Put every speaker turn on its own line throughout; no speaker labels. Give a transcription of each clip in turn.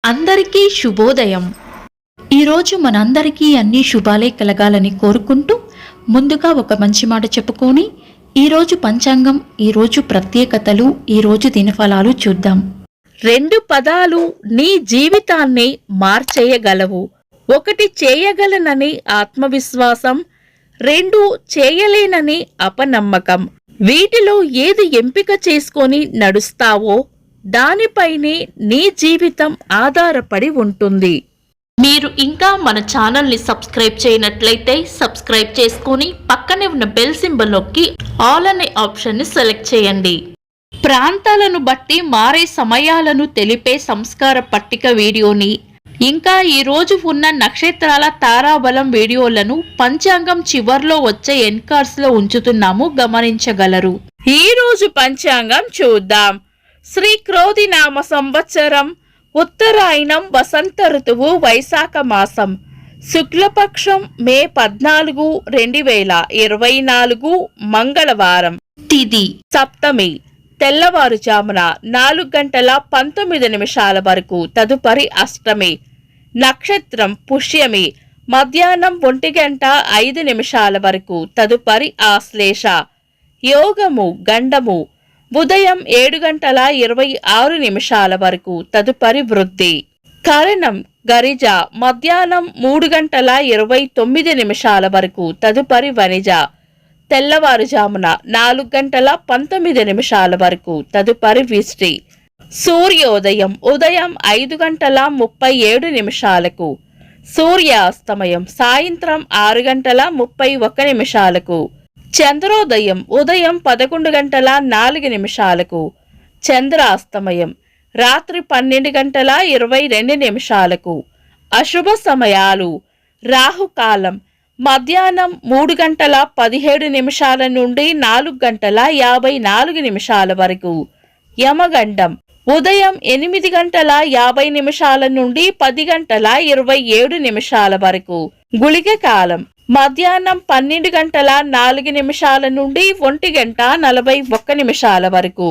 అందరికీ శుభోదయం. ఈరోజు మనందరికీ అన్ని శుభాలే కలగాలని కోరుకుంటూ ముందుగా ఒక మంచి మాట చెప్పుకొని ఈరోజు పంచాంగం, ఈరోజు ప్రత్యేకతలు, ఈరోజు దినఫలాలు చూద్దాం.
2 పదాలు నీ జీవితాన్ని మార్చేయగలవు. 1 చేయగలనని ఆత్మవిశ్వాసం, 2 చేయలేనని అపనమ్మకం. వీటిలో ఏది ఎంపిక చేసుకొని నడుస్తావో దానిపైనే నీ జీవితం ఆధారపడి ఉంటుంది.
మీరు ఇంకా మన ఛానల్ని సబ్స్క్రైబ్ చేయనట్లయితే సబ్స్క్రైబ్ చేసుకొని పక్కనే ఉన్న బెల్ సింబల్ నొక్కి ఆల్ అనే ఆప్షన్ని సెలెక్ట్ చేయండి. ప్రాంతాలను బట్టి మారే సమయాలను తెలిపే సంస్కార పట్టిక వీడియోని, ఇంకా ఈరోజు ఉన్న నక్షత్రాల తారాబలం వీడియోలను పంచాంగం చివర్లో వచ్చే ఎన్కార్స్లో ఉంచుతున్నాము, గమనించగలరు.
ఈరోజు పంచాంగం చూద్దాం. శ్రీ క్రోధినామ సంవత్సరం, ఉత్తరాయణం, వసంత ఋతువు, వైశాఖ మాసం, శుక్లపక్షం, మే 14, 2024, మంగళవారం.
తిథి
సప్తమి, తెల్లవారుజామున 4:19 వరకు, తదుపరి అష్టమి. నక్షత్రం పుష్యమి, మధ్యాహ్నం 1:05 వరకు, తదుపరి ఆశ్లేష. యోగము గండము, ఉదయం 7:26 వరకు, తదుపరి వృద్ధి. కరణం గరిజ, మధ్యాహ్నం 3:29 వరకు, తదుపరి వనిజ. తెల్లవారుజామున 4:19 వరకు, తదుపరి విష్టి. సూర్యోదయం ఉదయం 5:37, సూర్యాస్తమయం సాయంత్రం 6:31. చంద్రోదయం ఉదయం 11:04, చంద్రాస్తమయం రాత్రి 12:22. అశుభ సమయాలు: రాహుకాలం మధ్యాహ్నం 3:17 నుండి 4:54 వరకు, యమగండం ఉదయం 8:50 నుండి 10:27 వరకు, గుళిక కాలం మధ్యాహ్నం 12:04 నుండి 1:41 వరకు,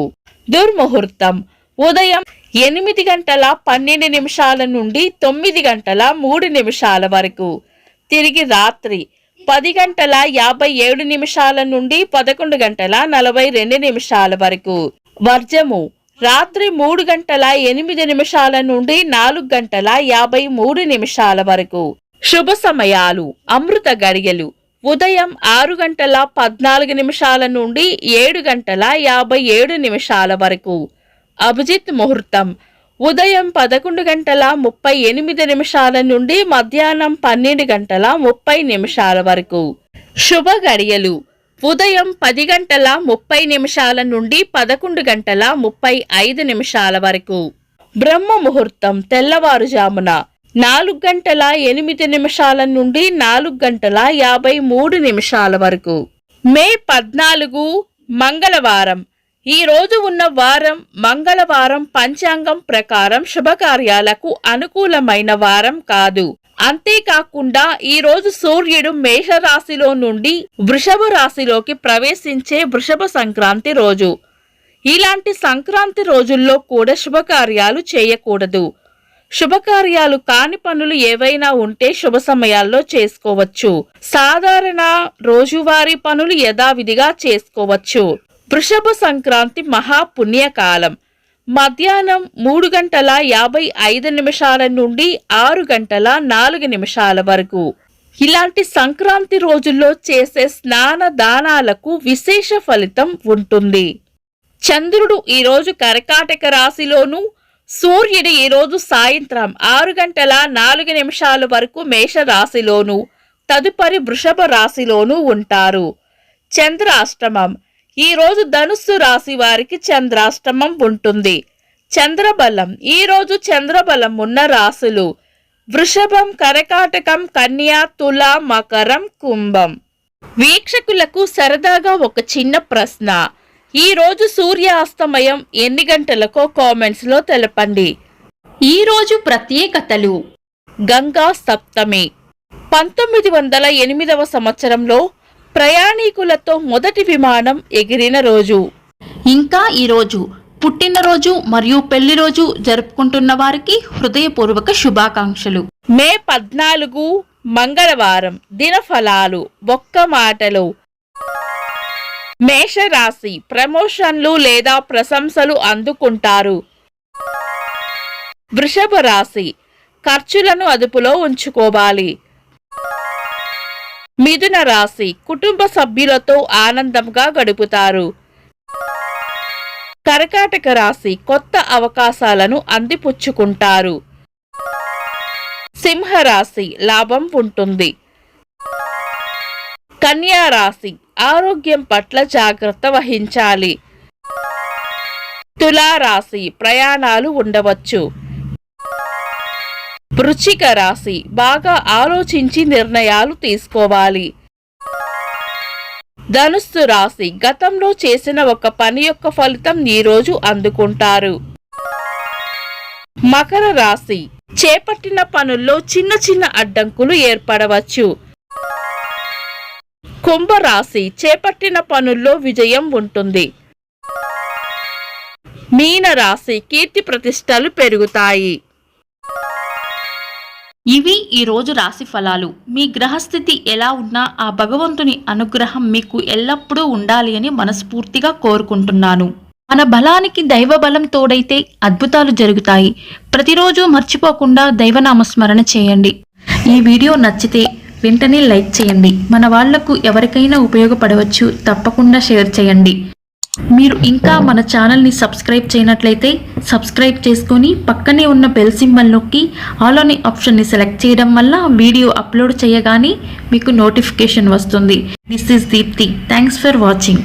దుర్ముహూర్తం ఉదయం 8:12 నుండి 9:03 వరకు, తిరిగి రాత్రి 10:57 నుండి 11:42 వరకు, వర్జము రాత్రి 3:08 నుండి 4:53 వరకు. శుభ సమయాలు: అమృత గడియలు ఉదయం 6:14 నుండి 7:57 వరకు, అభిజిత్ ముహూర్తం ఉదయం 11:38 నుండి మధ్యాహ్నం 12:30 వరకు. శుభ గడియలు ఉదయం 10:30 నుండి 11:35 వరకు. బ్రహ్మ ముహూర్తం తెల్లవారుజామున 4:08 నుండి 4:53 వరకు. మే 14 మంగళవారం. ఈ రోజు ఉన్న వారం మంగళవారం. పంచాంగం ప్రకారం శుభకార్యాలకు అనుకూలమైన వారం కాదు. అంతేకాకుండా ఈ రోజు సూర్యుడు మేషరాశిలో నుండి వృషభ రాశిలోకి ప్రవేశించే వృషభ సంక్రాంతి రోజు. ఇలాంటి సంక్రాంతి రోజుల్లో కూడా శుభకార్యాలు చేయకూడదు. శుభకార్యాలు కాని పనులు ఏవైనా ఉంటే శుభ సమయాల్లో చేసుకోవచ్చు. సాధారణ రోజువారీ పనులు యథావిధిగా చేసుకోవచ్చు. వృషభ సంక్రాంతి మహాపుణ్యకాలం మధ్యాహ్నం 3:55 నుండి 6:04 వరకు. ఇలాంటి సంక్రాంతి రోజుల్లో చేసే స్నాన దానాలకు విశేష ఫలితం ఉంటుంది. చంద్రుడు ఈరోజు కర్కాటక రాశిలోను, సూర్యుడు ఈరోజు సాయంత్రం 6:04 వరకు మేష రాశిలోను, తదుపరి వృషభ రాశిలోను ఉంటారు. చంద్రాష్టమం ఈ రోజు ధనుస్సు రాశి వారికి చంద్రాష్టమం ఉంటుంది. చంద్రబలం ఈ రోజు చంద్రబలం ఉన్న రాశులు వృషభం, కర్కాటకం, కన్య, తుల, మకరం, కుంభం. వీక్షకులకు సరదాగా ఒక చిన్న ప్రశ్న: ఈ రోజు సూర్యాస్తమయం ఎన్ని గంటలకో కామెంట్స్ లో తెలపండి.
ఈ రోజు ప్రత్యేకతలు:
గంగా సప్తమి 1908 సంవత్సరంలో ప్రయాణికులతో మొదటి విమానం ఎగిరిన రోజు.
ఇంకా ఈరోజు పుట్టినరోజు మరియు పెళ్లి రోజు జరుపుకుంటున్న వారికి హృదయపూర్వక శుభాకాంక్షలు.
మే 14 మంగళవారం. దినఫలాలు. ఒక్క మాటలో మేషరాశి ప్రమోషన్లు లేదా ప్రశంసలు అందుకుంటారు. వృషభ రాశి ఖర్చులను అదుపులో ఉంచుకోవాలి. మిథున రాశి కుటుంబ సభ్యులతో ఆనందంగా గడుపుతారు. కర్కాటక రాశి కొత్త అవకాశాలను అందిపుచ్చుకుంటారు. సింహరాశి లాభం ఉంటుంది. కన్యా రాశి ఆరోగ్యం పట్ల జాగ్రత్త వహించాలి. తులారాశి ప్రయాణాలు ఉండవచ్చు. వృశ్చిక రాశి బాగా ఆలోచించి నిర్ణయాలు తీసుకోవాలి. ధనుస్సు రాశి గతంలో చేసిన ఒక పని యొక్క ఫలితం ఈ రోజు అందుకుంటారు. మకర రాశి చేపట్టిన పనుల్లో చిన్న చిన్న అడ్డంకులు ఏర్పడవచ్చు. కుంభరాశి చేపట్టిన పనుల్లో విజయం ఉంటుంది. మీన రాశి కీర్తి ప్రతిష్టలు పెరుగుతాయి.
ఇవి ఈ రోజు రాశి ఫలాలు. మీ గ్రహస్థితి ఎలా ఉన్నా ఆ భగవంతుని అనుగ్రహం మీకు ఎల్లప్పుడూ ఉండాలి అని మనస్ఫూర్తిగా కోరుకుంటున్నాను. మన బలానికి దైవ బలం తోడైతే అద్భుతాలు జరుగుతాయి. ప్రతిరోజు మర్చిపోకుండా దైవనామస్మరణ చేయండి. ఈ వీడియో నచ్చితే వెంటనే లైక్ చేయండి. మన వాళ్లకు ఎవరికైనా ఉపయోగపడవచ్చు. తప్పకుండా షేర్ చేయండి. మీరు ఇంకా మన ఛానల్ని సబ్స్క్రైబ్ చేయనట్లయితే సబ్స్క్రైబ్ చేసుకొని పక్కనే ఉన్న బెల్ సింబల్ నొక్కి ఆల్ అనే ఆప్షన్ని సెలెక్ట్ చేయడం వల్ల వీడియో అప్లోడ్ చేయగానే మీకు నోటిఫికేషన్ వస్తుంది. This is Deepti. Thanks for watching.